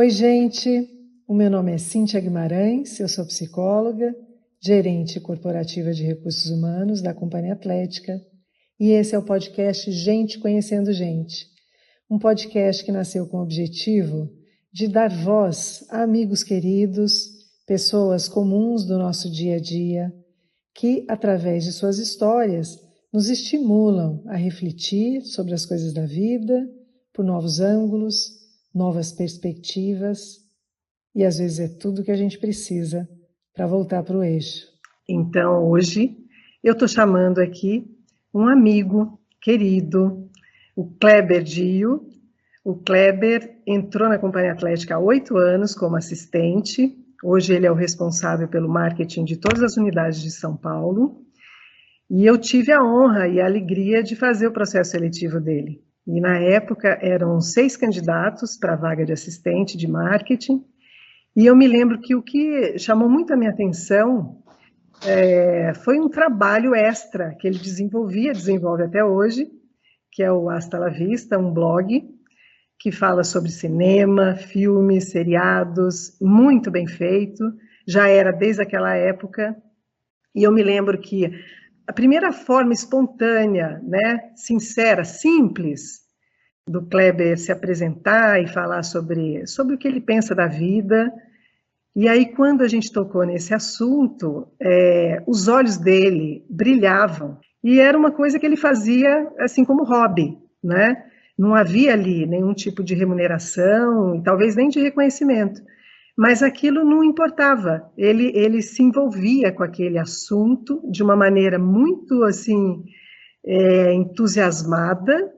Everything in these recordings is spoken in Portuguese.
Oi, gente. O meu nome é Cíntia Guimarães, eu sou psicóloga, gerente corporativa de recursos humanos da Companhia Atlética, e esse é o podcast Gente Conhecendo Gente, um podcast que nasceu com o objetivo de dar voz a amigos queridos, pessoas comuns do nosso dia a dia, que, através de suas histórias, nos estimulam a refletir sobre as coisas da vida, por novos ângulos, novas perspectivas, e às vezes é tudo que a gente precisa para voltar para o eixo. Então, hoje, eu estou chamando aqui um amigo querido, o Kleber Dio. O Kleber entrou na Companhia Atlética há 8 anos como assistente. Hoje ele é o responsável pelo marketing de todas as unidades de São Paulo. E eu tive a honra e a alegria de fazer o processo seletivo dele. E na época eram 6 candidatos para a vaga de assistente de marketing. E eu me lembro que o que chamou muito a minha atenção foi um trabalho extra que ele desenvolve até hoje, que é o Hasta la Vista, um blog que fala sobre cinema, filmes, seriados, muito bem feito, já era desde aquela época. E eu me lembro que a primeira forma espontânea, né, sincera, simples, do Kleber se apresentar e falar sobre o que ele pensa da vida. E aí, quando a gente tocou nesse assunto, os olhos dele brilhavam. E era uma coisa que ele fazia assim como hobby, né? Não havia ali nenhum tipo de remuneração, e talvez nem de reconhecimento. Mas aquilo não importava, ele se envolvia com aquele assunto de uma maneira muito assim entusiasmada,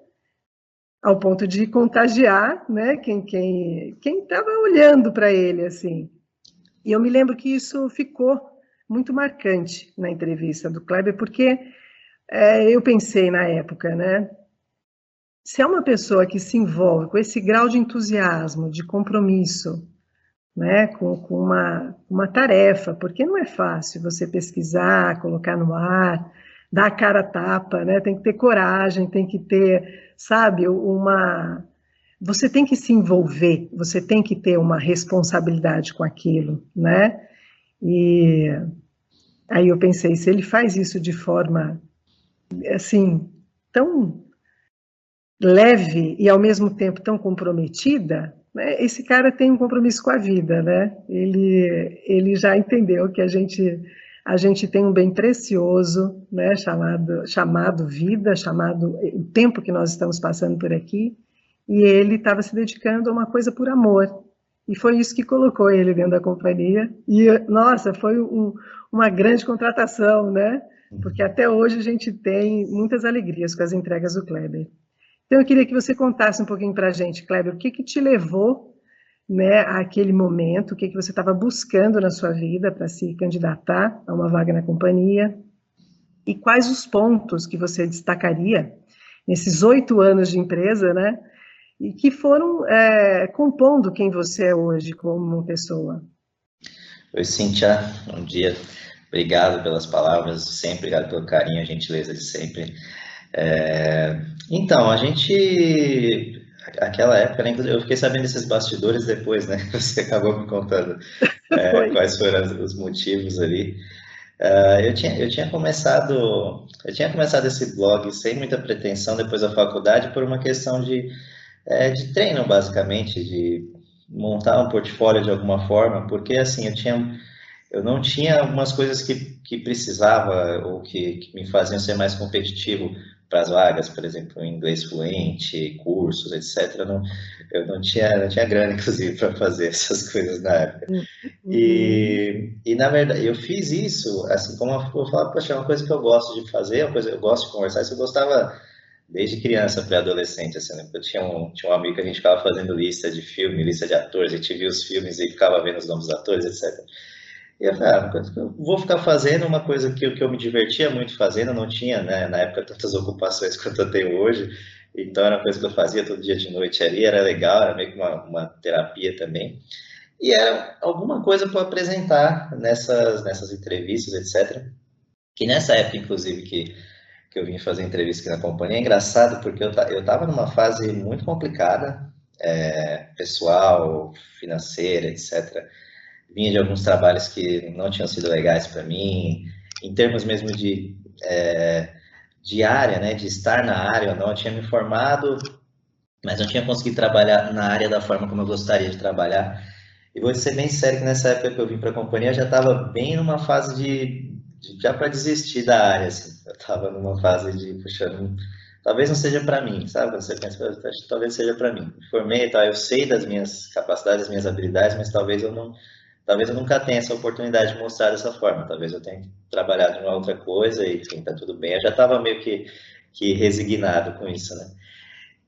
ao ponto de contagiar, né, quem estava olhando para ele assim. E eu me lembro que isso ficou muito marcante na entrevista do Kleber, porque eu pensei na época, né, se é uma pessoa que se envolve com esse grau de entusiasmo, de compromisso, né, com uma tarefa, porque não é fácil você pesquisar, colocar no ar, dar a cara a tapa, né, tem que ter coragem, tem que ter, sabe, você tem que se envolver, você tem que ter uma responsabilidade com aquilo, né, e aí eu pensei, se ele faz isso de forma, assim, tão leve e ao mesmo tempo tão comprometida, né, esse cara tem um compromisso com a vida, né? Ele já entendeu que a gente tem um bem precioso, né, chamado vida, chamado o tempo que nós estamos passando por aqui, e ele estava se dedicando a uma coisa por amor. E foi isso que colocou ele dentro da companhia. E, nossa, foi uma grande contratação, né? Porque até hoje a gente tem muitas alegrias com as entregas do Kleber. Então, eu queria que você contasse um pouquinho para a gente, Kleber, o que te levou, né, àquele momento, o que você estava buscando na sua vida para se candidatar a uma vaga na companhia, e quais os pontos que você destacaria nesses 8 anos de empresa, né, e que foram compondo quem você é hoje como pessoa. Oi, Cíntia, bom dia. Obrigado pelas palavras, sempre obrigado pelo carinho, a gentileza de sempre. Então, aquela época, né, eu fiquei sabendo desses bastidores depois, né, você acabou me contando quais foram os motivos ali. Eu tinha começado esse blog sem muita pretensão depois da faculdade por uma questão de treino, basicamente, de montar um portfólio de alguma forma, porque assim, eu não tinha algumas coisas que precisava ou que me faziam ser mais competitivo para as vagas, por exemplo, inglês fluente, cursos, etc. Eu não tinha grana, inclusive, para fazer essas coisas na época. E, na verdade, eu fiz isso, assim, como eu falo, poxa, é uma coisa que eu gosto de fazer, uma coisa eu gosto de conversar, isso eu gostava desde criança, pré-adolescente, assim, né? Eu tinha um amigo que a gente ficava fazendo lista de filme, lista de atores, a gente via os filmes e ficava vendo os nomes dos atores, etc. E eu falei, eu vou ficar fazendo uma coisa que eu me divertia muito fazendo, eu não tinha, né, na época, tantas ocupações quanto eu tenho hoje, então era uma coisa que eu fazia todo dia de noite ali, era legal, era meio que uma terapia também. E era alguma coisa para apresentar nessas entrevistas, etc. Que nessa época, inclusive, que eu vim fazer entrevista aqui na companhia, é engraçado porque eu estava numa fase muito complicada, pessoal, financeira, etc. Vinha de alguns trabalhos que não tinham sido legais para mim, em termos mesmo de área, né, de estar na área ou não. Eu tinha me formado, mas não tinha conseguido trabalhar na área da forma como eu gostaria de trabalhar. E vou ser bem sério que nessa época que eu vim para a companhia, eu já estava bem numa fase já para desistir da área, assim. Eu estava numa fase de, puxa, talvez não seja para mim, sabe? Quando você pensa, acho que talvez seja para mim. Me formei, tá, eu sei das minhas capacidades, das minhas habilidades, mas talvez eu nunca tenha essa oportunidade de mostrar dessa forma. Talvez eu tenha que trabalhar de uma outra coisa e, enfim, tá tudo bem. Eu já estava meio que resignado com isso, né?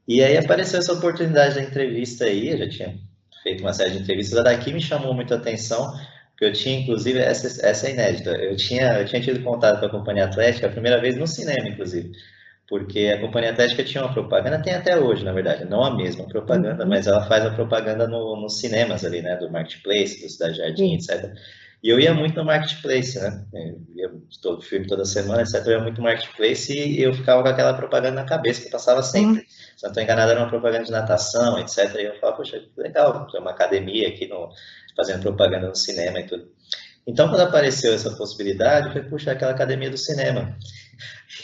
E aí apareceu essa oportunidade da entrevista aí, eu já tinha feito uma série de entrevistas, a daqui me chamou muito a atenção, porque eu tinha, inclusive, essa é inédita, eu tinha tido contato com a Companhia Atlética a primeira vez no cinema, inclusive, porque a Companhia Atlética tinha uma propaganda, tem até hoje, na verdade, não a mesma propaganda, mas ela faz a propaganda nos cinemas ali, né, do Marketplace, do Cidade Jardim, etc. E eu ia muito no Marketplace, né, eu ia todo filme toda semana, etc, eu ia muito no Marketplace e eu ficava com aquela propaganda na cabeça, que passava sempre. Se não estou enganado, era uma propaganda de natação, etc. E eu falava, poxa, que legal, tem uma academia aqui fazendo propaganda no cinema e tudo. Então, quando apareceu essa possibilidade, eu falei, puxa, aquela academia do cinema.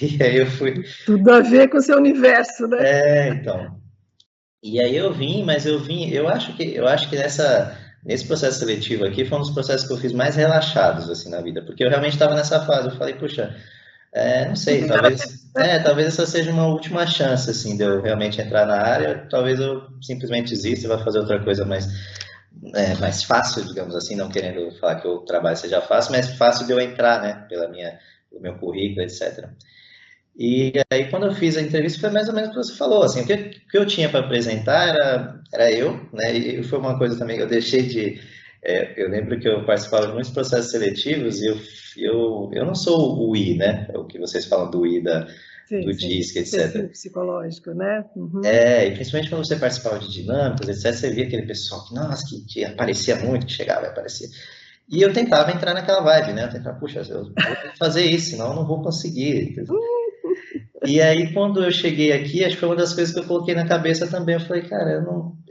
E aí eu fui... Tudo a ver com o seu universo, né? Então. E aí eu acho que nesse processo seletivo aqui foi um dos processos que eu fiz mais relaxados, assim, na vida, porque eu realmente estava nessa fase, eu falei, puxa, não sei, talvez essa seja uma última chance, assim, de eu realmente entrar na área, talvez eu simplesmente desista e vá fazer outra coisa mais fácil, digamos assim, não querendo falar que o trabalho seja fácil, mas fácil de eu entrar, né, pelo meu currículo, etc. E aí, quando eu fiz a entrevista, foi mais ou menos o que você falou, assim, o que eu tinha para apresentar era eu, né, e foi uma coisa também que eu deixei eu lembro que eu participava de muitos processos seletivos e eu não sou o I, né, o que vocês falam do I, do DISC, etc. Perfil psicológico, né? E principalmente quando você participava de dinâmicas, etc., você via aquele pessoal que, nossa, que aparecia muito, que chegava e aparecia. E eu tentava entrar naquela vibe, né, eu tentava, puxa, eu vou fazer isso, senão eu não vou conseguir. E aí, quando eu cheguei aqui, acho que foi uma das coisas que eu coloquei na cabeça também. Eu falei, cara,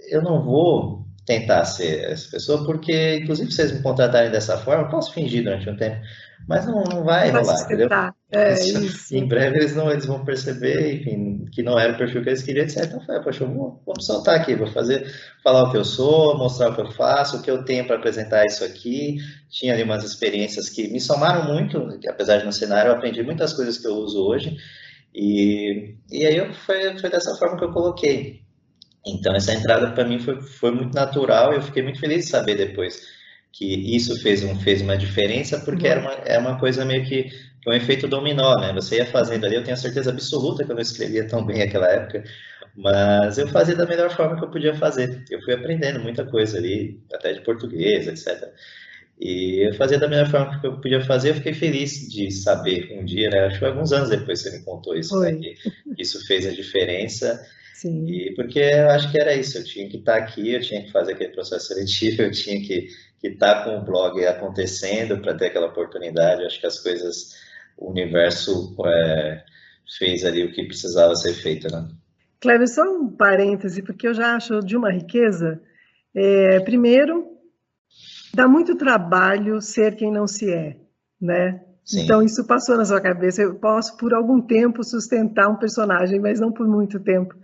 eu não vou tentar ser essa pessoa, porque, inclusive, se vocês me contratarem dessa forma, eu posso fingir durante um tempo, mas não vai Não vai rolar, entendeu? sustentar. Isso. Em breve eles vão perceber, enfim, que não era o perfil que eles queriam, etc. Então, eu falei, poxa, vou me soltar aqui, falar o que eu sou, mostrar o que eu faço, o que eu tenho para apresentar isso aqui. Tinha ali umas experiências que me somaram muito, que, apesar de no cenário, eu aprendi muitas coisas que eu uso hoje. E aí foi dessa forma que eu coloquei. Então, essa entrada para mim foi muito natural e eu fiquei muito feliz de saber depois que isso fez uma diferença, porque é uma coisa meio que um efeito dominó, né? Você ia fazendo ali, eu tenho certeza absoluta que eu não escrevia tão bem naquela época, mas eu fazia da melhor forma que eu podia fazer. Eu fui aprendendo muita coisa ali, até de português, etc. E eu fazia da melhor forma que eu podia fazer. Eu fiquei feliz de saber um dia, né? Acho que alguns anos depois você me contou isso, né? Que isso fez a diferença. Sim. E porque eu acho que era isso. Eu tinha que estar aqui, eu tinha que fazer aquele processo seletivo, eu tinha que estar com o blog acontecendo para ter aquela oportunidade. Eu acho que as coisas, o universo fez ali o que precisava ser feito, né? Cleber, só um parêntese, porque eu já acho de uma riqueza. Primeiro, dá muito trabalho ser quem não se é, né? Sim. Então, isso passou na sua cabeça. Eu posso, por algum tempo, sustentar um personagem, mas não por muito tempo.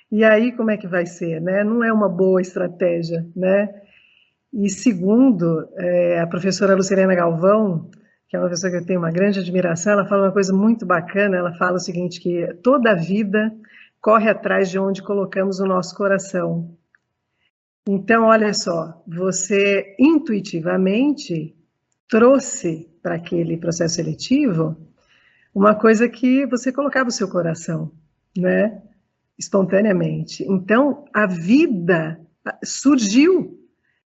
E aí, como é que vai ser, né? Não é uma boa estratégia, né? E segundo, a professora Lucilena Galvão, que é uma pessoa que eu tenho uma grande admiração, ela fala uma coisa muito bacana, ela fala o seguinte, que toda a vida corre atrás de onde colocamos o nosso coração. Então, olha só, você intuitivamente trouxe para aquele processo seletivo uma coisa que você colocava o seu coração, né? Espontaneamente. Então, a vida surgiu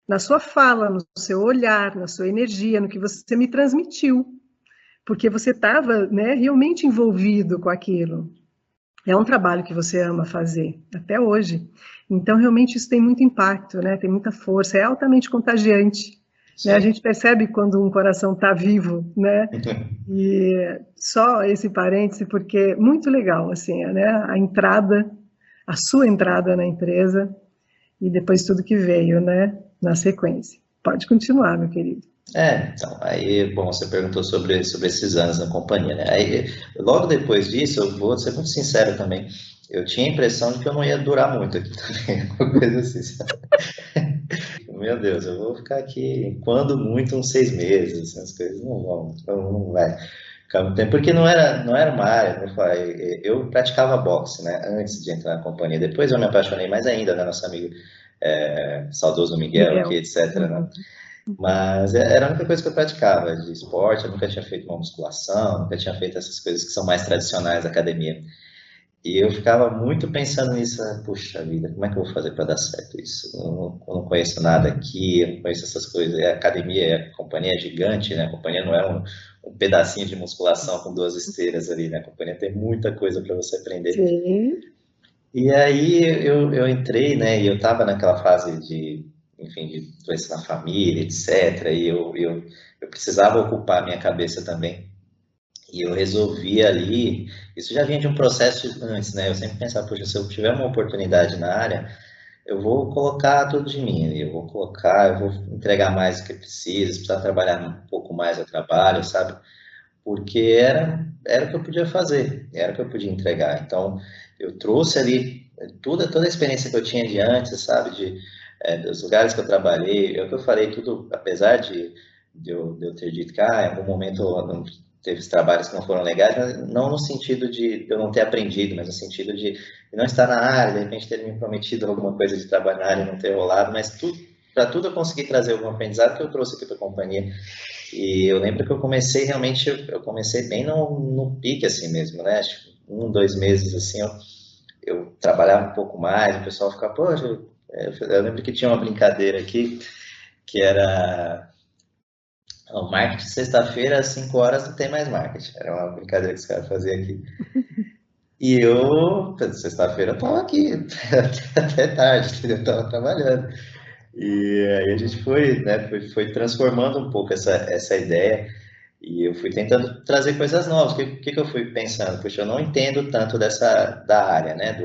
na sua fala, no seu olhar, na sua energia, no que você me transmitiu, porque você estava, né, realmente envolvido com aquilo. É um trabalho que você ama fazer, até hoje. Então, realmente, isso tem muito impacto, né? Tem muita força, é altamente contagiante. Né? A gente percebe quando um coração está vivo, né? E só esse parêntese, porque é muito legal, assim, né? A sua entrada na empresa, e depois tudo que veio, né, na sequência. Pode continuar, meu querido. Então, aí, bom, você perguntou sobre esses anos na companhia, né? Aí, logo depois disso, eu vou ser muito sincero também, eu tinha a impressão de que eu não ia durar muito aqui também, uma coisa assim, sabe? Meu Deus, eu vou ficar aqui, quando muito, uns 6 meses, as coisas não vão, não vai ficar muito tempo, porque não era uma área, como eu falei, eu praticava boxe, né, antes de entrar na companhia, depois eu me apaixonei mais ainda, né, nosso amigo saudoso Miguel aqui, Miguel. etc, né? Uhum. Mas era a única coisa que eu praticava de esporte, eu nunca tinha feito uma musculação, nunca tinha feito essas coisas que são mais tradicionais da academia. E eu ficava muito pensando nisso, puxa vida, como é que eu vou fazer para dar certo isso? Eu não conheço nada aqui, eu não conheço essas coisas. A academia, a companhia é gigante, né? A companhia não é um pedacinho de musculação com 2 esteiras ali, né? A companhia tem muita coisa para você aprender. Sim. E aí eu entrei, né? E eu estava naquela fase de, enfim, de doença na família, etc. E eu precisava ocupar a minha cabeça também. E eu resolvi ali, isso já vinha de um processo antes, né? Eu sempre pensava, poxa, se eu tiver uma oportunidade na área, eu vou colocar tudo de mim, eu vou colocar, eu vou entregar mais do que precisa, se precisar trabalhar um pouco mais, eu trabalho, sabe? Porque era o que eu podia fazer, era o que eu podia entregar. Então, eu trouxe ali toda a experiência que eu tinha de antes, sabe? Dos lugares que eu trabalhei, é o que eu falei, tudo, apesar de eu ter dito que em algum momento não teve trabalhos que não foram legais, mas não no sentido de eu não ter aprendido, mas no sentido de não estar na área, de repente ter me prometido alguma coisa de trabalho na área e não ter rolado, mas para tudo eu consegui trazer algum aprendizado que eu trouxe aqui para a companhia. E eu lembro que eu comecei realmente, eu comecei bem no pique assim mesmo, né? Acho que 1, 2 meses assim, eu trabalhava um pouco mais, o pessoal ficava, poxa, eu lembro que tinha uma brincadeira aqui, que era o marketing sexta-feira às 5 horas não tem mais marketing. Era uma brincadeira que os caras faziam aqui. E eu, sexta-feira, eu tava aqui até tarde, entendeu? Eu tava trabalhando. E aí a gente foi transformando um pouco essa ideia e eu fui tentando trazer coisas novas. O que eu fui pensando? Puxa, eu não entendo tanto da área, né,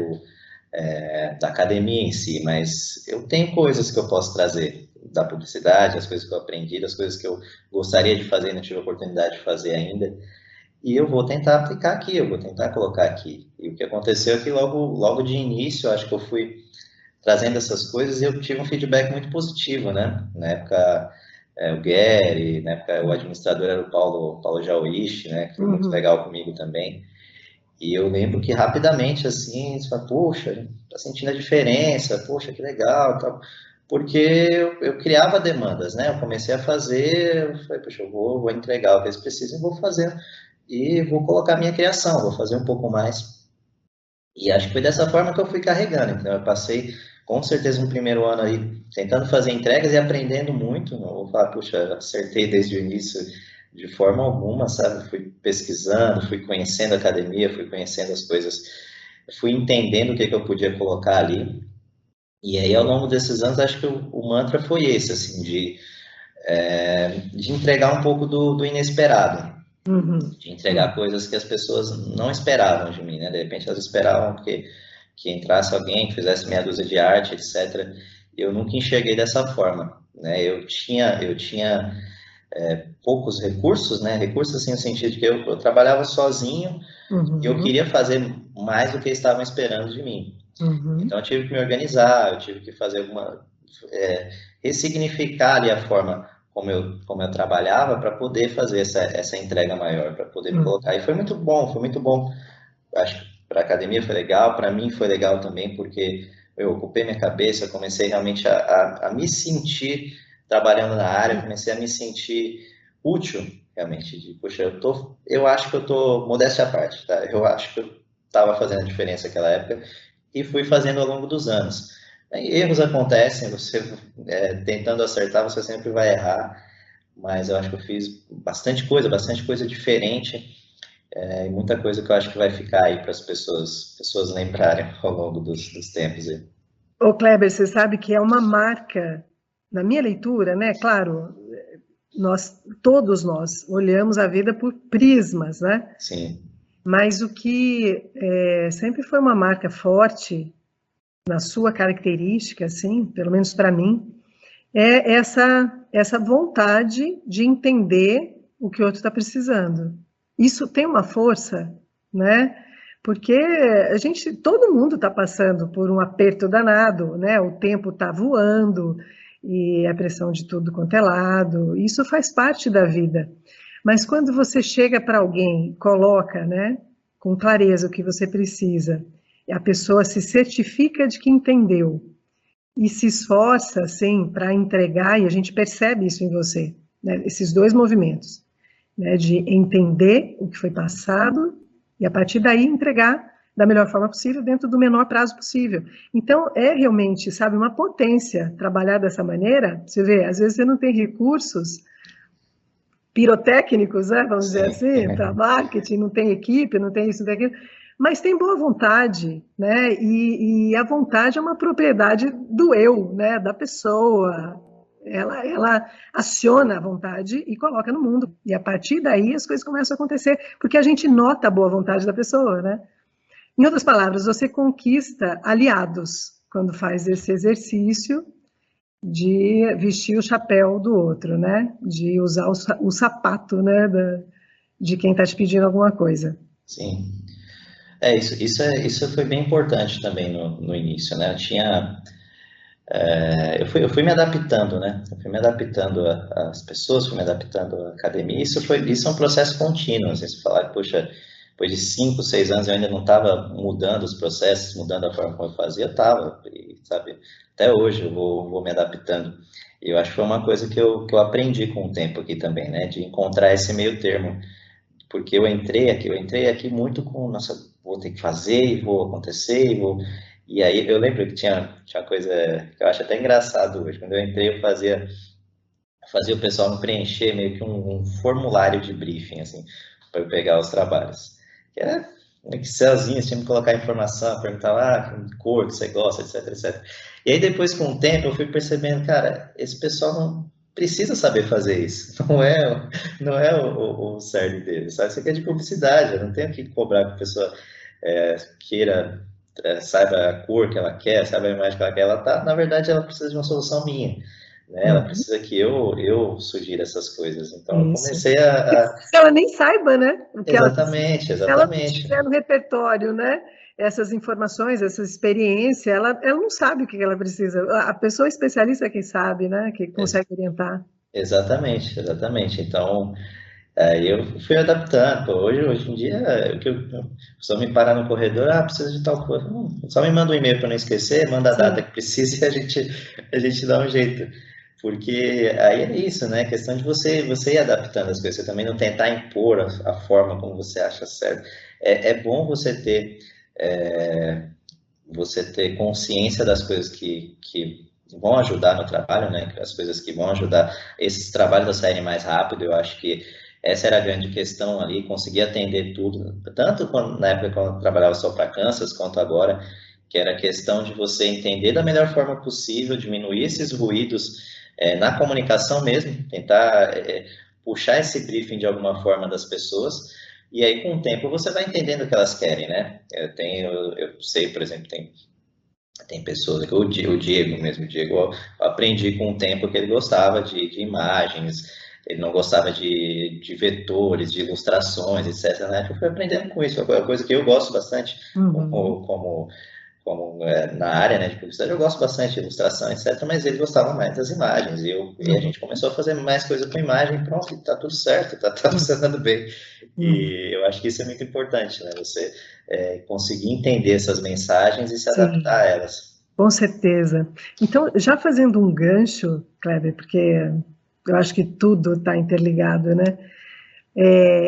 da academia em si, mas eu tenho coisas que eu posso trazer da publicidade, as coisas que eu aprendi, as coisas que eu gostaria de fazer e não tive a oportunidade de fazer ainda. E eu vou tentar aplicar aqui, eu vou tentar colocar aqui. E o que aconteceu é que logo de início, eu acho que eu fui trazendo essas coisas e eu tive um feedback muito positivo, né? Na época, o Gary, na época o administrador era o Paulo Jauiche, né? Que foi muito Uhum. legal comigo também. E eu lembro que rapidamente, assim, você fala, poxa, tá sentindo a diferença, poxa, que legal, tal. Porque eu criava demandas, né? Eu comecei a fazer, eu falei, poxa, eu vou entregar o que eles precisam e vou fazer. E vou colocar a minha criação, vou fazer um pouco mais. E acho que foi dessa forma que eu fui carregando. Então, eu passei, com certeza, no primeiro ano aí, tentando fazer entregas e aprendendo muito. Não vou falar, puxa, acertei desde o início de forma alguma, sabe? Fui pesquisando, fui conhecendo a academia, fui conhecendo as coisas, fui entendendo o que eu podia colocar ali. E aí, ao longo desses anos, acho que o mantra foi esse, assim, de entregar um pouco do inesperado, Uhum. de entregar coisas que as pessoas não esperavam de mim, né? De repente elas esperavam que entrasse alguém, que fizesse meia dúzia de arte, etc. Eu nunca enxerguei dessa forma, né? Eu tinha poucos recursos, né? Recursos assim no sentido de que eu trabalhava sozinho e eu Uhum. queria fazer mais do que estavam esperando de mim. Uhum. Então eu tive que me organizar, eu tive que fazer ressignificar ali a forma como eu trabalhava para poder fazer essa entrega maior, para poder me colocar. Uhum. E foi muito bom. Acho que para a academia foi legal, para mim foi legal também, porque eu ocupei minha cabeça, eu comecei realmente a me sentir trabalhando na área, comecei a me sentir útil, realmente. Poxa, eu acho que eu tô, modéstia à parte, tá? Eu acho que eu estava fazendo a diferença naquela época e fui fazendo ao longo dos anos. Erros acontecem, você tentando acertar, você sempre vai errar, mas eu acho que eu fiz bastante coisa diferente, e muita coisa que eu acho que vai ficar aí para as pessoas lembrarem ao longo dos tempos aí. Ô, Kleber, você sabe que é uma marca, na minha leitura, né? Claro, todos nós olhamos a vida por prismas, né? Sim, Mas o que sempre foi uma marca forte na sua característica, assim, pelo menos para mim, é essa vontade de entender o que o outro está precisando. Isso tem uma força, né? Porque todo mundo está passando por um aperto danado, né? O tempo está voando e a pressão de tudo quanto é lado. Isso faz parte da vida. Mas quando você chega para alguém, coloca, né, com clareza o que você precisa, e a pessoa se certifica de que entendeu e se esforça, assim, para entregar, e a gente percebe isso em você, né, esses dois movimentos, né, de entender o que foi passado e, a partir daí, entregar da melhor forma possível, dentro do menor prazo possível. Então, é realmente, sabe, uma potência trabalhar dessa maneira. Você vê, às vezes você não tem recursos pirotécnicos, né, vamos dizer assim, para marketing, não tem equipe, não tem isso, não tem aquilo, mas tem boa vontade, né, e a vontade é uma propriedade do eu, né, da pessoa, ela aciona a vontade e coloca no mundo, e a partir daí as coisas começam a acontecer, porque a gente nota a boa vontade da pessoa, né. Em outras palavras, você conquista aliados quando faz esse exercício de vestir o chapéu do outro, né? De usar o sapato, né? De quem está te pedindo alguma coisa. Sim. Isso foi bem importante também no início, né? Eu fui me adaptando, né? Eu fui me adaptando às pessoas, fui me adaptando à academia. Isso é um processo contínuo. Assim, você falar, poxa, depois de 5, 6 anos eu ainda não estava mudando os processos, mudando a forma como eu fazia, eu estava, sabe? Até hoje eu vou me adaptando. E eu acho que foi uma coisa que eu aprendi com o tempo aqui também, né? De encontrar esse meio termo. Porque eu entrei aqui muito com, nossa, vou ter que fazer, e vou acontecer, e aí eu lembro que tinha coisa que eu acho até engraçado hoje. Quando eu entrei, eu fazia o pessoal me preencher meio que um formulário de briefing, assim, para eu pegar os trabalhos. Que era um Excelzinho, tinha que colocar informação, perguntar, que cor que você gosta, etc, etc. E aí depois, com o tempo, eu fui percebendo, cara, esse pessoal não precisa saber fazer isso. Não é o cerne deles, sabe? Isso aqui é de publicidade, eu não tenho que cobrar que a pessoa queira, saiba a cor que ela quer, saiba a imagem que ela quer. Na verdade, ela precisa de uma solução minha, né? Ela precisa que eu sugira essas coisas. Então, eu Isso. comecei Se ela nem saiba, né? O que ela precisa. Exatamente, Se ela não exatamente. tiver no repertório, né? Essas informações, essa experiência, ela não sabe o que ela precisa. A pessoa especialista é quem sabe, né? Que consegue orientar. Exatamente, exatamente. Então, aí eu fui adaptando. Pô, hoje em dia, só me parar no corredor, precisa de tal coisa. Só me manda um e-mail para não esquecer, manda a Sim. data que precisa e a gente dá um jeito. Porque aí é isso, né? Questão de você ir adaptando as coisas, você também não tentar impor a forma como você acha certo. É bom é, você ter consciência das coisas que vão ajudar no trabalho, né? As coisas que vão ajudar esses trabalhos a saírem mais rápido. Eu acho que essa era a grande questão ali, conseguir atender tudo, tanto na época quando eu trabalhava só para Kansas, quanto agora, que era a questão de você entender da melhor forma possível, diminuir esses ruídos na comunicação mesmo, tentar puxar esse briefing de alguma forma das pessoas, e aí com o tempo você vai entendendo o que elas querem, né? Eu sei, por exemplo, tem pessoas, o Diego mesmo, eu aprendi com o tempo que ele gostava de imagens, ele não gostava de vetores, de ilustrações, etc. Né? Eu fui aprendendo com isso, é uma coisa que eu gosto bastante, Uhum. como na área, né, de publicidade, eu gosto bastante de ilustração, etc., mas ele gostava mais das imagens, e a Uhum. gente começou a fazer mais coisa com imagem, pronto, está tudo certo, está funcionando bem, Uhum. e eu acho que isso é muito importante, né, você conseguir entender essas mensagens e se adaptar Sim, a elas. com certeza. Então, já fazendo um gancho, Kleber, porque eu acho que tudo está interligado, né?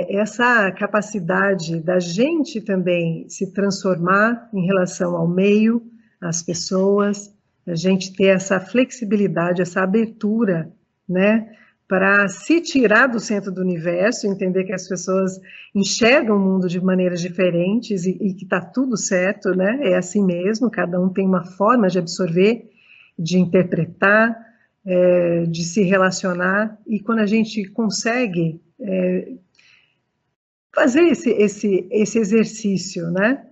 Essa capacidade da gente também se transformar em relação ao meio, às pessoas, a gente ter essa flexibilidade, essa abertura, né, para se tirar do centro do universo, entender que as pessoas enxergam o mundo de maneiras diferentes e que está tudo certo, né, é assim mesmo, cada um tem uma forma de absorver, de interpretar, de se relacionar, e quando a gente consegue fazer esse exercício, né?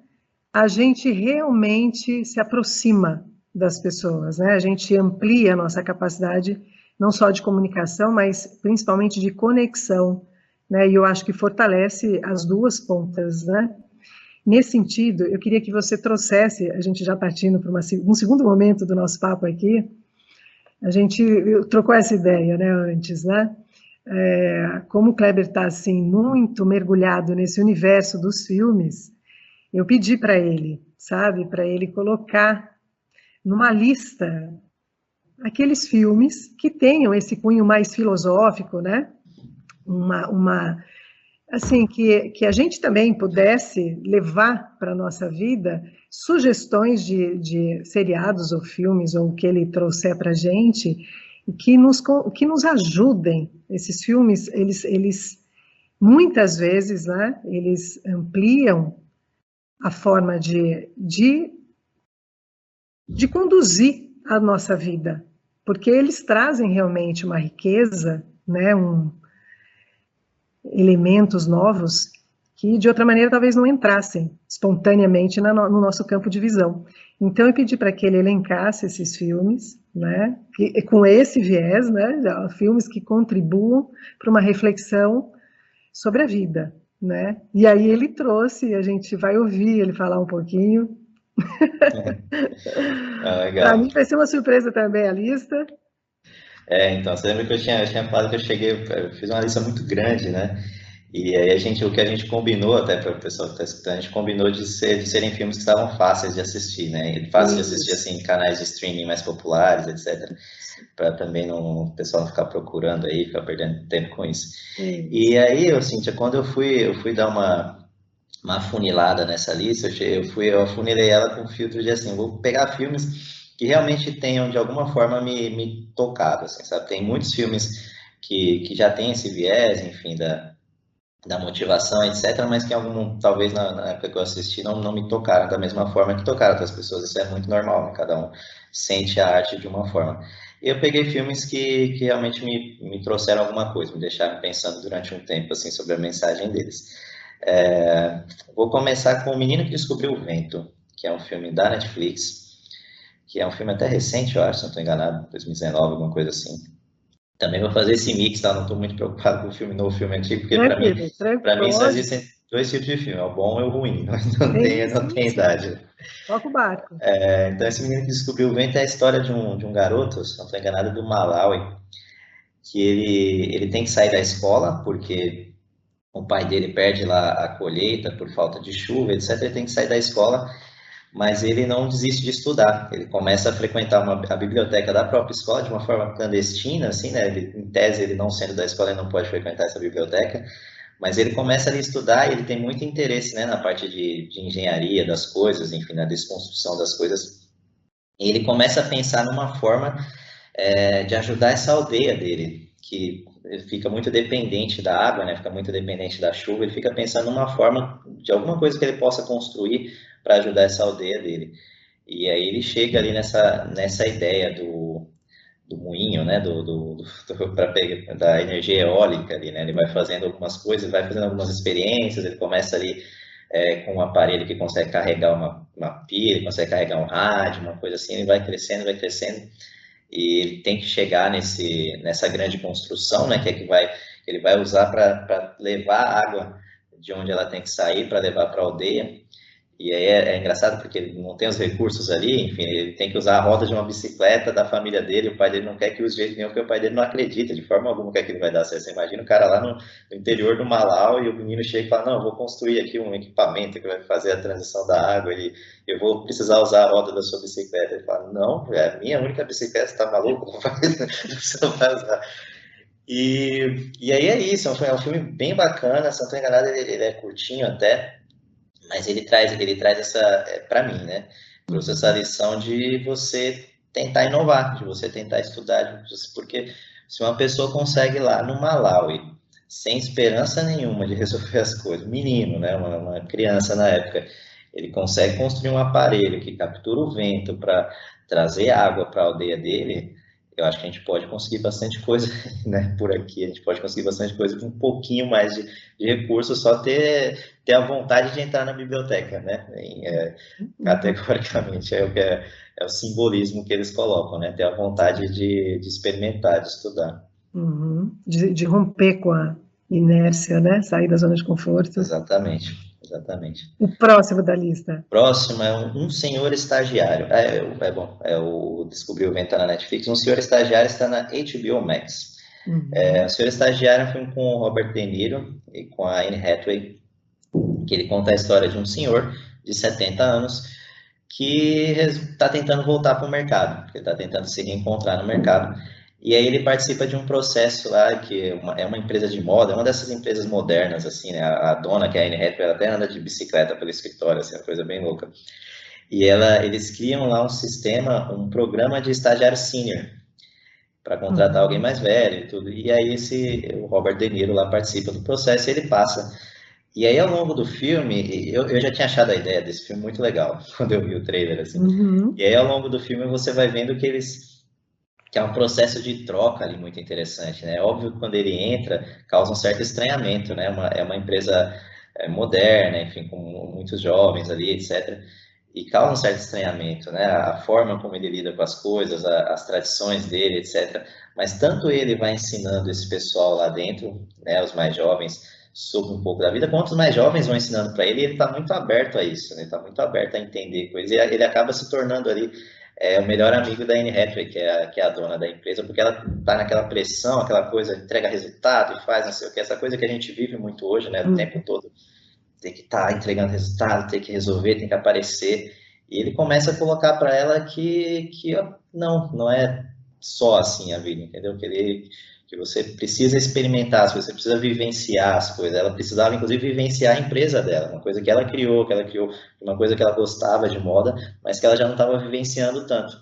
a gente realmente se aproxima das pessoas, né? A gente amplia a nossa capacidade, não só de comunicação, mas principalmente de conexão, né? E eu acho que fortalece as duas pontas, né? Nesse sentido, eu queria que você trouxesse, a gente já partindo para um segundo momento do nosso papo aqui, a gente trocou essa ideia, né, antes, né? Como o Kleber está, assim, muito mergulhado nesse universo dos filmes, eu pedi para ele, sabe, para ele colocar numa lista aqueles filmes que tenham esse cunho mais filosófico, né? Assim, que a gente também pudesse levar para a nossa vida sugestões de seriados ou filmes, ou o que ele trouxer para a gente, que nos ajudem. Esses filmes, eles muitas vezes, né, eles ampliam a forma de conduzir a nossa vida, porque eles trazem realmente uma riqueza, né, elementos novos que de outra maneira talvez não entrassem espontaneamente no nosso campo de visão. Então eu pedi para que ele elencasse esses filmes, né, com esse viés, né, filmes que contribuam para uma reflexão sobre a vida, né? E aí ele trouxe, a gente vai ouvir ele falar um pouquinho. Para Legal. mim vai ser uma surpresa também a lista. Então, você lembra que eu tinha falado que eu fiz uma lista muito grande, né? E aí o que a gente combinou, até para o pessoal que está escutando, a gente combinou de serem filmes que estavam fáceis de assistir, né? E fáceis de assistir, assim, em canais de streaming mais populares, etc. Para também o pessoal não ficar procurando aí, ficar perdendo tempo com isso. E aí, Cíntia, quando eu fui dar uma afunilada nessa lista, eu afunilei ela com filtro de assim, vou pegar filmes que realmente tenham de alguma forma me tocado, assim, sabe? Tem muitos filmes que já tem esse viés, enfim, da motivação, etc., mas que talvez na época que eu assisti não me tocaram da mesma forma que tocaram outras pessoas. Isso é muito normal, né? Cada um sente a arte de uma forma. E eu peguei filmes que realmente me trouxeram alguma coisa, me deixaram pensando durante um tempo assim sobre a mensagem deles. Vou começar com O Menino que Descobriu o Vento, que é um filme da Netflix, que é um filme até recente, eu acho, se não estou enganado, 2019, alguma coisa assim. Também vou fazer esse mix, tá? Não estou muito preocupado com o filme novo, o filme antigo, porque para mim só existem dois tipos de filme, é o bom e o ruim, não tem idade. Toca o barco. Então, esse menino que descobriu o vento é a história de um garoto, se não estou enganado, do Malawi, que ele tem que sair da escola, porque o pai dele perde lá a colheita por falta de chuva, etc. Ele tem que sair da escola, mas ele não desiste de estudar. Ele começa a frequentar a biblioteca da própria escola de uma forma clandestina, assim, né? Em tese, ele não sendo da escola, ele não pode frequentar essa biblioteca, mas ele começa ali a estudar e ele tem muito interesse, né, na parte de engenharia das coisas, enfim, na desconstrução das coisas. E ele começa a pensar numa forma de ajudar essa aldeia dele, que fica muito dependente da água, né? Fica muito dependente da chuva. Ele fica pensando numa forma de alguma coisa que ele possa construir para ajudar essa aldeia dele. E aí ele chega ali nessa ideia do moinho, né? Da energia eólica ali, né? Ele vai fazendo algumas coisas, vai fazendo algumas experiências. Ele começa ali com um aparelho que consegue carregar uma pilha, consegue carregar um rádio, uma coisa assim. Ele vai crescendo, vai crescendo. E ele tem que chegar nessa grande construção, né, que ele vai usar para levar a água de onde ela tem que sair, para levar para a aldeia. E aí é engraçado porque ele não tem os recursos ali, enfim, ele tem que usar a roda de uma bicicleta da família dele, o pai dele não quer que use de jeito nenhum, porque o pai dele não acredita de forma alguma que aquilo vai dar certo. Você imagina o cara lá no interior do Malau e o menino chega e fala, não, eu vou construir aqui um equipamento que vai fazer a transição da água e eu vou precisar usar a roda da sua bicicleta. Ele fala, não, é a minha única bicicleta, você tá maluco? Você não vai usar. E aí é isso, é um filme bem bacana, se não estou enganado, ele é curtinho até, mas ele traz essa, para mim, né? Trouxe essa lição de você tentar inovar, de você tentar estudar, porque se uma pessoa consegue lá no Malawi, sem esperança nenhuma de resolver as coisas, menino, né? Uma criança na época, ele consegue construir um aparelho que captura o vento para trazer água para a aldeia dele. Eu acho que a gente pode conseguir bastante coisa, né, por aqui. A gente pode conseguir bastante coisa com um pouquinho mais de recursos, só ter a vontade de entrar na biblioteca, né? Categoricamente, é o simbolismo que eles colocam, né? Ter a vontade de experimentar, de estudar. De romper com a inércia, né? Sair da zona de conforto. Exatamente, exatamente. O próximo da lista. Próximo é um senhor estagiário. Bom, Descobri o Vento tá na Netflix. Um senhor estagiário está na HBO Max. O senhor estagiário é um filme com o Robert De Niro e com a Anne Hathaway, que ele conta a história de um senhor de 70 anos que está tentando voltar para o mercado, que está tentando se reencontrar no mercado. E aí ele participa de um processo lá, que é uma empresa de moda, é uma dessas empresas modernas, assim, né? A dona, que é a Anne Hathaway, ela até anda de bicicleta pelo escritório, assim, uma coisa bem louca. E eles criam lá um sistema, um programa de estagiário sênior, para contratar alguém mais velho e tudo. E aí o Robert De Niro lá participa do processo e ele passa. E aí, ao longo do filme, eu já tinha achado a ideia desse filme muito legal, quando eu vi o trailer, assim. E aí, ao longo do filme, você vai vendo que é um processo de troca ali muito interessante, né? É óbvio que quando ele entra, causa um certo estranhamento, né? É uma empresa moderna, enfim, com muitos jovens ali, etc. E causa um certo estranhamento, né? A forma como ele lida com as coisas, as tradições dele, etc. Mas tanto ele vai ensinando esse pessoal lá dentro, né? Os mais jovens, sobre um pouco da vida, quanto os mais jovens vão ensinando para ele, e ele está muito aberto a isso, né? Ele está muito aberto a entender coisas. E ele acaba se tornando ali o melhor amigo da Anne Hathaway, que é a dona da empresa, porque ela está naquela pressão, aquela coisa, entrega resultado e faz não sei o que, essa coisa que a gente vive muito hoje, né? O tempo todo. Tem que estar entregando resultado, tem que resolver, tem que aparecer. E ele começa a colocar para ela que não é só assim a vida, entendeu? Que você precisa experimentar as coisas, você precisa vivenciar as coisas. Ela precisava, inclusive, vivenciar a empresa dela, uma coisa que ela criou, uma coisa que ela gostava de moda, mas que ela já não estava vivenciando tanto.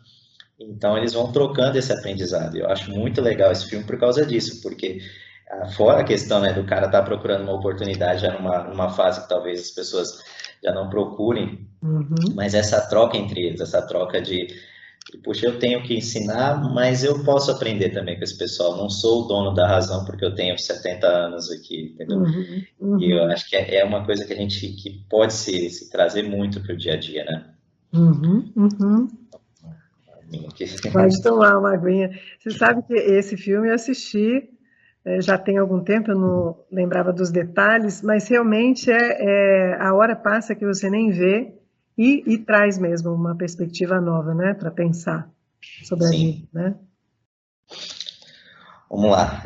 Então, eles vão trocando esse aprendizado. Eu acho muito legal esse filme por causa disso, porque fora a questão, né, do cara estar procurando uma oportunidade já numa fase que talvez as pessoas já não procurem, mas essa troca entre eles, essa troca de puxa, eu tenho que ensinar, mas eu posso aprender também com esse pessoal. Não sou o dono da razão porque eu tenho 70 anos aqui, entendeu? E eu acho que é uma coisa que pode se trazer muito para o dia a dia, né? Pode tomar uma aguinha. Você sabe que esse filme eu assisti já tem algum tempo, eu não lembrava dos detalhes, mas realmente a hora passa que você nem vê e traz mesmo uma perspectiva nova, né, para pensar sobre a vida, né? Vamos lá.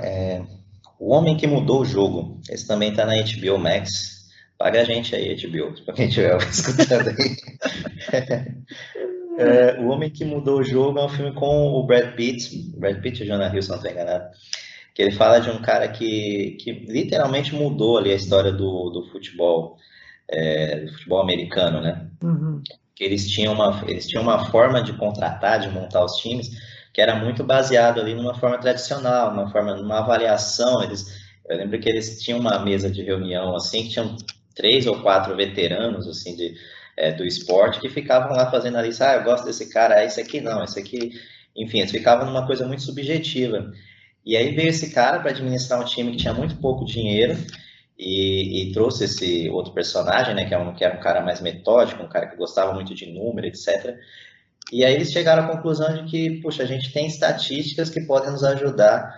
O Homem que Mudou o Jogo. Esse também está na HBO Max. Paga a gente aí, HBO, para quem estiver escutando aí. O Homem que Mudou o Jogo é um filme com o Brad Pitt e o Jonah Hill, se não estou enganado. Que ele fala de um cara que literalmente mudou ali a história do futebol americano, né? Que eles tinham uma forma de contratar, de montar os times, que era muito baseado ali numa forma tradicional, numa avaliação. Eu lembro que eles tinham uma mesa de reunião assim, que tinham 3 ou 4 veteranos assim do esporte que ficavam lá fazendo a lista, eu gosto desse cara, esse aqui não, esse aqui, enfim, eles ficavam numa coisa muito subjetiva. E aí veio esse cara para administrar um time que tinha muito pouco dinheiro e trouxe esse outro personagem, né, que era um cara mais metódico, um cara que gostava muito de número, etc. E aí eles chegaram à conclusão de que, puxa, a gente tem estatísticas que podem nos ajudar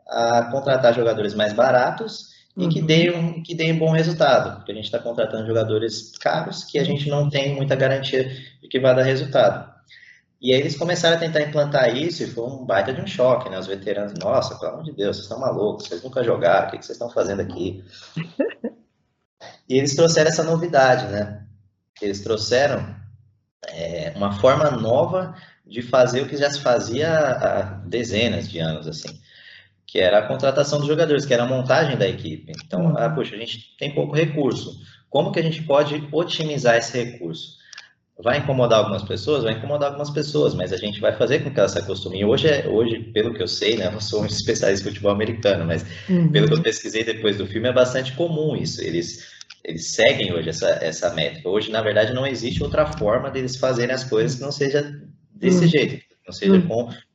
a contratar jogadores mais baratos e que deem bom resultado, porque a gente está contratando jogadores caros que a gente não tem muita garantia de que vai dar resultado. E aí eles começaram a tentar implantar isso e foi um baita de um choque, né? Os veteranos, nossa, pelo amor de Deus, vocês estão malucos, vocês nunca jogaram, o que vocês estão fazendo aqui? E eles trouxeram essa novidade, né? Eles trouxeram uma forma nova de fazer o que já se fazia há dezenas de anos, assim, que era a contratação dos jogadores, que era a montagem da equipe. Então, poxa, a gente tem pouco recurso. Como que a gente pode otimizar esse recurso? Vai incomodar algumas pessoas? Vai incomodar algumas pessoas, mas a gente vai fazer com que elas se acostumem. Hoje, pelo que eu sei, né, eu não sou um especialista em futebol americano, mas pelo que eu pesquisei depois do filme, é bastante comum isso. Eles seguem hoje essa métrica. Hoje, na verdade, não existe outra forma deles fazerem as coisas que não seja desse jeito, que não seja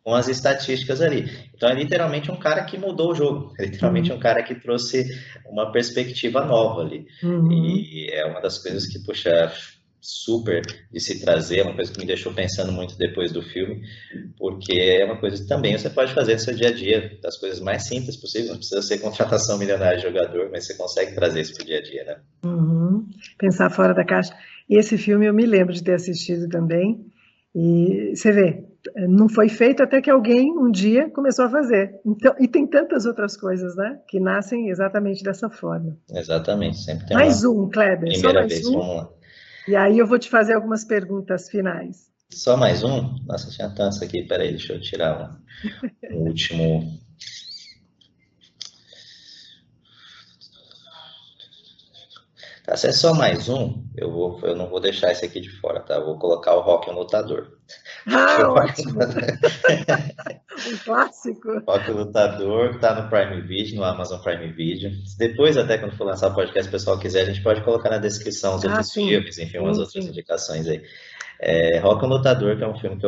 com com as estatísticas ali. Então é literalmente um cara que mudou o jogo, é literalmente um cara que trouxe uma perspectiva nova ali. E é uma das coisas que, puxa, super de se trazer, uma coisa que me deixou pensando muito depois do filme, porque é uma coisa que também você pode fazer no seu dia a dia, das coisas mais simples possíveis, não precisa ser contratação milionária de jogador, mas você consegue trazer isso para o dia a dia, né? Pensar fora da caixa. E esse filme eu me lembro de ter assistido também, e você vê, não foi feito até que alguém um dia começou a fazer. Então, e tem tantas outras coisas, né, que nascem exatamente dessa forma. Exatamente, sempre tem Mais uma um, Kleber, só primeira mais vez, um. vamos lá. E aí eu vou te fazer algumas perguntas finais. Só mais um? Nossa, tinha tantos aqui, peraí, deixa eu tirar um último. Tá, se é só mais um, eu não vou deixar esse aqui de fora, tá? Eu vou colocar o Rock, o Lutador. Ótimo! Um clássico. Rock, o Lutador, tá no Prime Video, no Amazon Prime Video. Depois, até quando for lançar o podcast, se o pessoal quiser, a gente pode colocar na descrição os outros filmes, enfim, umas outras indicações aí. Rock, o Lutador, que é um filme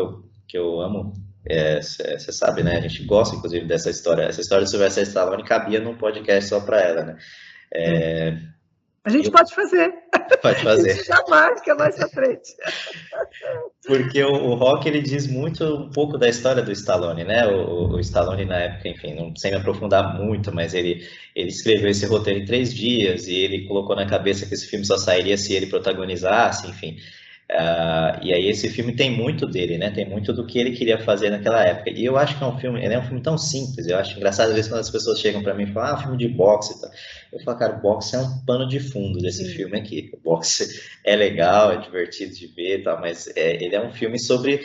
que eu amo. Você sabe, né? A gente gosta, inclusive, dessa história. Essa história do Sylvester Stallone cabia num podcast só pra ela, né? A gente pode fazer. Pode fazer. A gente já marca mais pra frente. Porque o Rock, ele diz muito um pouco da história do Stallone, né? O Stallone, na época, enfim, não sem me aprofundar muito, mas ele escreveu esse roteiro em 3 dias e ele colocou na cabeça que esse filme só sairia se ele protagonizasse, enfim. E aí esse filme tem muito dele, né? Tem muito do que ele queria fazer naquela época. E eu acho que ele é um filme tão simples. Eu acho engraçado às vezes quando as pessoas chegam para mim e falam, filme de boxe e tal. Eu falo, cara, o boxe é um pano de fundo desse filme aqui. O boxe é legal, é divertido de ver e tal, mas ele é um filme sobre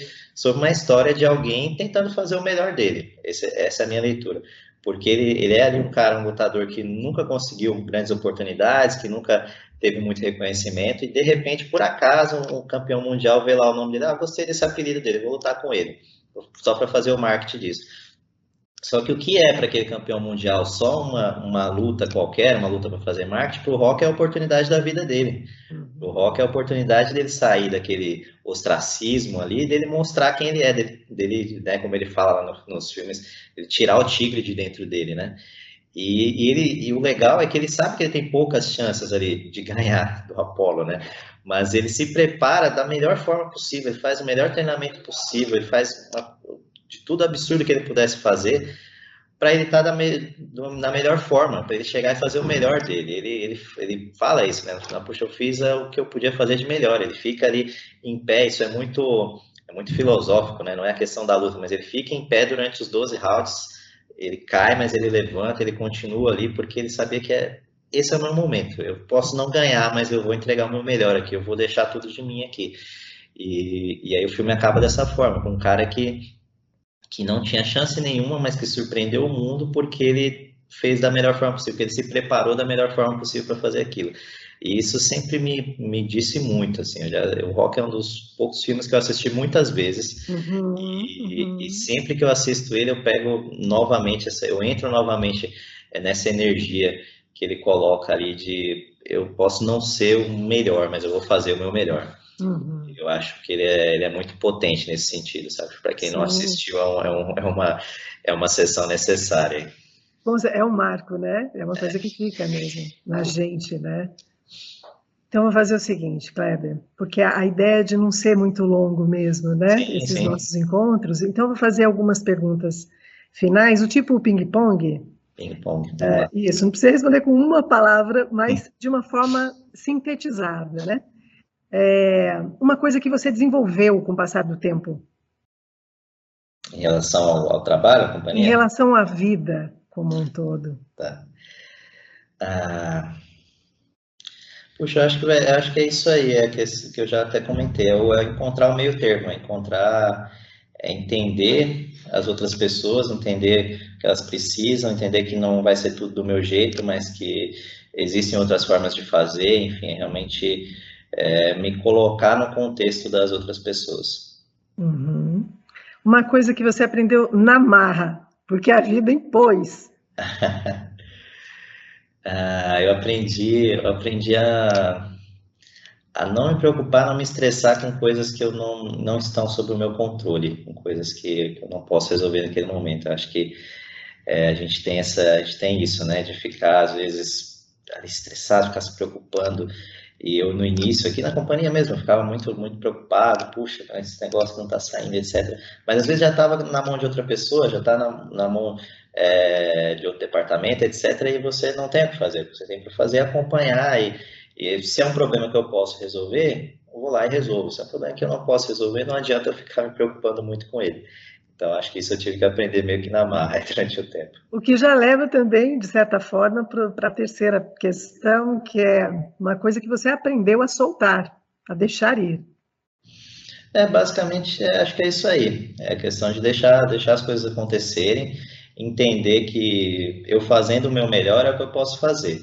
uma história de alguém tentando fazer o melhor dele. Essa é a minha leitura. Porque ele é ali um cara, um lutador que nunca conseguiu grandes oportunidades, que nunca teve muito reconhecimento, e de repente, por acaso, um campeão mundial vê lá o nome dele, gostei desse apelido dele, vou lutar com ele, só para fazer o marketing disso. Só que o que é para aquele campeão mundial só uma luta qualquer, uma luta para fazer marketing, para o Rock é a oportunidade da vida dele. O Rock é a oportunidade dele sair daquele ostracismo ali, dele mostrar quem ele é, dele, né, como ele fala lá nos filmes, ele tirar o tigre de dentro dele, né? E o legal é que ele sabe que ele tem poucas chances ali de ganhar do Apollo, né? Mas ele se prepara da melhor forma possível, ele faz o melhor treinamento possível, ele faz de tudo absurdo que ele pudesse fazer para ele estar na melhor forma, para ele chegar e fazer o melhor dele. Ele fala isso, né? Puxa, eu fiz o que eu podia fazer de melhor. Ele fica ali em pé, isso é muito filosófico, né? Não é a questão da luta, mas ele fica em pé durante os 12 rounds. Ele cai, mas ele levanta, ele continua ali, porque ele sabia que esse é o meu momento. Eu posso não ganhar, mas eu vou entregar o meu melhor aqui, eu vou deixar tudo de mim aqui. E aí o filme acaba dessa forma, com um cara que não tinha chance nenhuma, mas que surpreendeu o mundo porque ele fez da melhor forma possível, porque ele se preparou da melhor forma possível para fazer aquilo. E isso sempre me disse muito, assim, o Rock é um dos poucos filmes que eu assisti muitas vezes, e sempre que eu assisto ele, eu pego novamente, eu entro novamente nessa energia que ele coloca ali de, eu posso não ser o melhor, mas eu vou fazer o meu melhor. Eu acho que ele é muito potente nesse sentido, sabe? Para quem não assistiu, é uma sessão necessária. Bom, é um marco, né? É uma coisa que fica mesmo na gente, né? Então, vou fazer o seguinte, Kleber, porque a ideia de não ser muito longo mesmo, né? Esses nossos encontros. Então, vou fazer algumas perguntas finais, o tipo ping-pong. Ping-pong. Isso, não precisa responder com uma palavra, mas de uma forma sintetizada, né? Uma coisa que você desenvolveu com o passar do tempo. Em relação ao trabalho, à companhia? Em relação à vida como um todo. Tá. Puxa, eu acho que é isso aí, que eu já até comentei, é encontrar o meio termo, entender as outras pessoas, entender que elas precisam, entender que não vai ser tudo do meu jeito, mas que existem outras formas de fazer, enfim, realmente me colocar no contexto das outras pessoas. Uma coisa que você aprendeu na marra, porque a vida impôs. Eu aprendi a não me preocupar, não me estressar com coisas que eu não estão sob o meu controle, com coisas que eu não posso resolver naquele momento. Eu acho que a gente tem isso, né, de ficar às vezes ali estressado, ficar se preocupando. E eu no início, aqui na companhia mesmo, eu ficava muito preocupado, puxa, esse negócio não está saindo, etc. Mas às vezes já estava na mão de outra pessoa, já está na mão de outro departamento, etc. E você não tem o que fazer, você tem que fazer é acompanhar. E se é um problema que eu posso resolver, eu vou lá e resolvo. Se é um problema que eu não posso resolver, não adianta eu ficar me preocupando muito com ele. Então, acho que isso eu tive que aprender meio que na marra durante o tempo. O que já leva também, de certa forma, para a terceira questão, que é uma coisa que você aprendeu a soltar, a deixar ir. Basicamente, acho que é isso aí. É a questão de deixar as coisas acontecerem, entender que eu fazendo o meu melhor é o que eu posso fazer.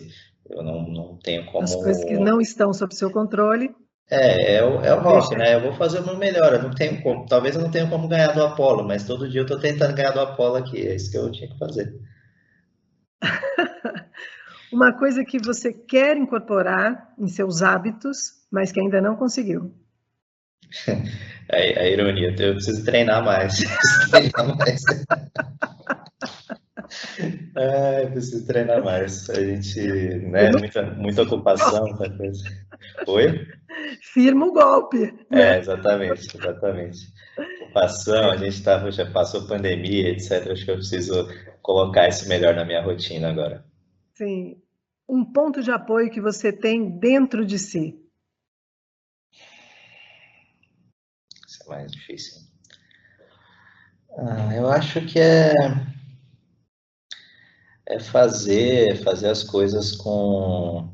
Eu não tenho As coisas que como. não estão sob seu controle, É o rock, deixa. né? Eu vou fazer o meu melhor. Eu não tenho como. Talvez eu não tenha como ganhar do Apollo, mas todo dia eu estou tentando ganhar do Apollo aqui. É isso que eu tinha que fazer. Uma coisa que você quer incorporar em seus hábitos, mas que ainda não conseguiu. A ironia, eu preciso treinar mais. Preciso treinar mais. Eu preciso treinar mais. A gente, né, muita ocupação, muita coisa. Oi? Firma o golpe, né? Exatamente. Ocupação, a gente já passou pandemia, etc. Acho que eu preciso colocar isso melhor na minha rotina agora. Sim. Um ponto de apoio que você tem dentro de si. Isso é mais difícil. Eu acho que é fazer as coisas com.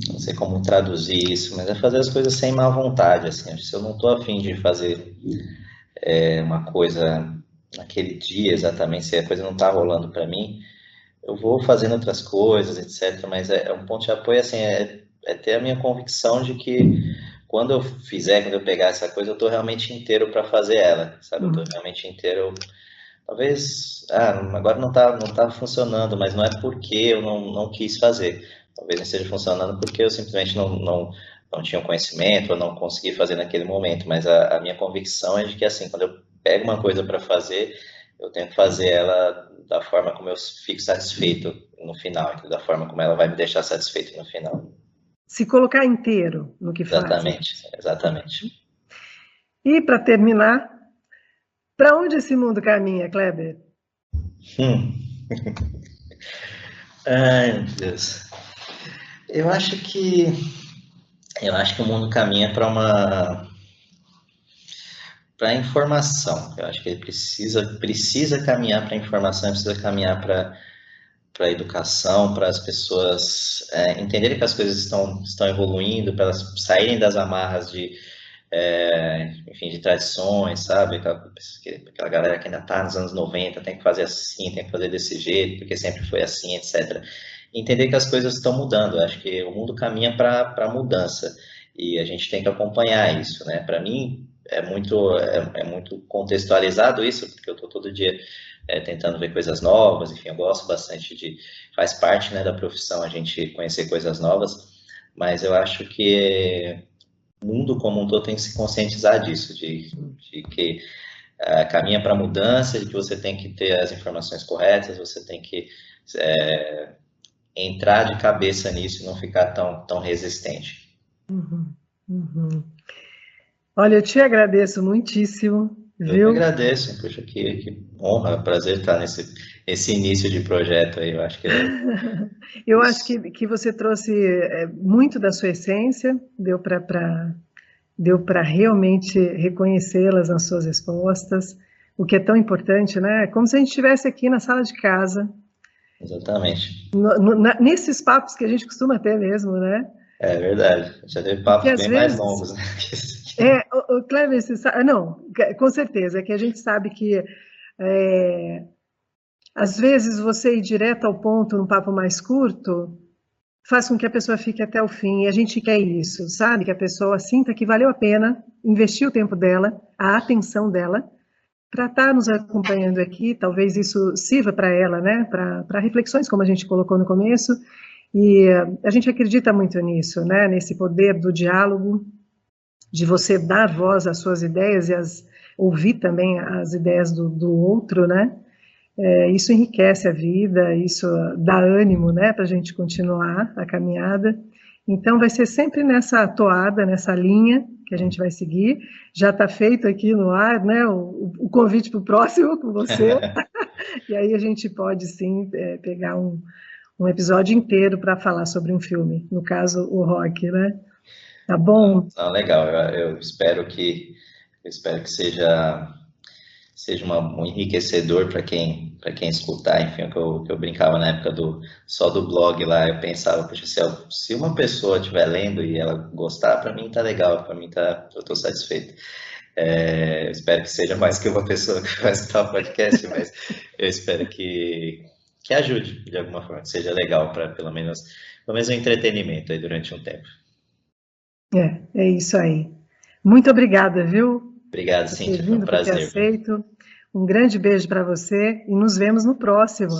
Não sei como traduzir isso, mas é fazer as coisas sem má vontade, assim. Se eu não estou afim de fazer uma coisa naquele dia exatamente, se a coisa não está rolando para mim, eu vou fazendo outras coisas, etc. Mas é um ponto de apoio, assim, é ter a minha convicção de que quando quando eu pegar essa coisa, eu estou realmente inteiro para fazer ela, sabe? Eu estou realmente inteiro. Talvez, agora não tá funcionando, mas não é porque eu não quis fazer. Talvez não esteja funcionando porque eu simplesmente não tinha o conhecimento ou não consegui fazer naquele momento. Mas a minha convicção é de que, assim, quando eu pego uma coisa para fazer, eu tenho que fazer ela da forma como eu fico satisfeito no final, da forma como ela vai me deixar satisfeito no final. Se colocar inteiro no que faz. Exatamente. E para terminar, para onde esse mundo caminha, Kleber? Hum. Ai, meu Deus. Eu acho que eu acho que o mundo caminha para informação. Eu acho que ele precisa caminhar para informação, precisa caminhar para educação, para as pessoas entenderem que as coisas estão evoluindo, para elas saírem das amarras enfim, de tradições, sabe? Aquela galera que ainda está nos anos 90 tem que fazer assim, tem que fazer desse jeito, porque sempre foi assim, etc. Entender que as coisas estão mudando. Eu acho que o mundo caminha para mudança e a gente tem que acompanhar isso, né? Para mim é muito contextualizado isso, porque eu estou todo dia tentando ver coisas novas, enfim, eu gosto bastante faz parte, né, da profissão a gente conhecer coisas novas, mas eu acho que o mundo como um todo tem que se conscientizar disso, de que caminha para mudança, de que você tem que ter as informações corretas, você tem que entrar de cabeça nisso e não ficar tão resistente. Uhum. Olha, eu te agradeço muitíssimo, Eu que viu? agradeço, puxa, que honra, prazer estar nesse início de projeto aí, eu acho que é Eu acho isso. que você trouxe muito da sua essência, deu para realmente reconhecê-las nas suas respostas, o que é tão importante, né? É como se a gente estivesse aqui na sala de casa, Exatamente. nesses papos que a gente costuma ter mesmo, né? É verdade. Já teve E que papos às bem mais vezes, longos, né? que esse aqui. o Cleber, você sabe, não, com certeza, é que a gente sabe que às vezes você ir direto ao ponto num papo mais curto faz com que a pessoa fique até o fim, e a gente quer isso, sabe? Que a pessoa sinta que valeu a pena investir o tempo dela, a atenção dela, para estar nos acompanhando aqui, talvez isso sirva para ela, né? Para reflexões, como a gente colocou no começo, E a gente acredita muito nisso, né? Nesse poder do diálogo, de você dar voz às suas ideias e ouvir também as ideias do outro, né? Isso enriquece a vida, isso dá ânimo, né, para a gente continuar a caminhada. Então, vai ser sempre nessa toada, nessa linha que a gente vai seguir. Já está feito aqui no ar, né, o convite para o próximo com você. E aí a gente pode, sim, pegar um episódio inteiro para falar sobre um filme, no caso, o Rock, né? Tá bom? Não, legal. Eu espero que seja um enriquecedor para quem escutar. Enfim, o que eu brincava na época só do blog lá, eu pensava, poxa, se uma pessoa estiver lendo e ela gostar, para mim tá legal, para mim eu estou satisfeito. Espero que seja mais que uma pessoa que vai escutar o podcast, mas eu espero que ajude de alguma forma, que seja legal para pelo menos um entretenimento aí durante um tempo. É isso aí. Muito obrigada, viu? Obrigado, Por ter Cíntia, foi um vindo, por ter prazer. aceito. Um grande beijo para você e nos vemos no próximo.